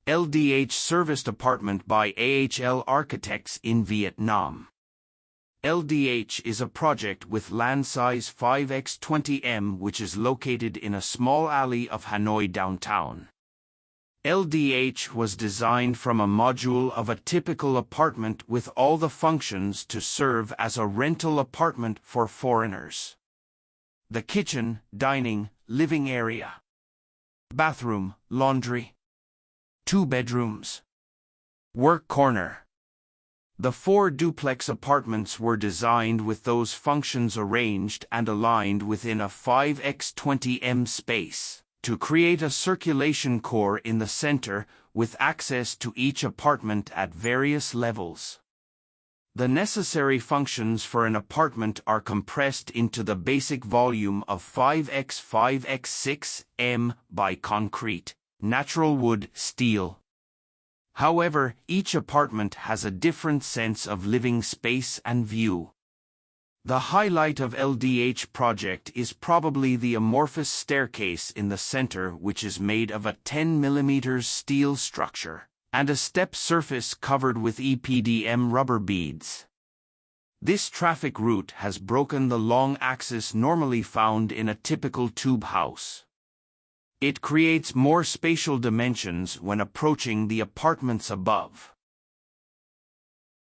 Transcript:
LDH serviced apartment by AHL architects in Vietnam. LDH is a project with land size 5x20 which is located in a small alley of Hanoi Downtown. LDH was designed from a module of a typical apartment with all the functions to serve as a rental apartment for foreigners. The kitchen, dining, living area, bathroom, laundry, 2 bedrooms, work corner. The 4 duplex apartments were designed with those functions arranged and aligned within a 5x20 space to create a circulation core in the center with access to each apartment at various levels. The necessary functions for an apartment are compressed into the basic volume of 5x5x6 by concrete, natural wood, steel. However, each apartment has a different sense of living space and view. The highlight of LDH project is probably the amorphous staircase in the center, which is made of a 10 mm steel structure and a step surface covered with EPDM rubber beads. This traffic route has broken the long axis normally found in a typical tube house. It creates more spatial dimensions when approaching the apartments above.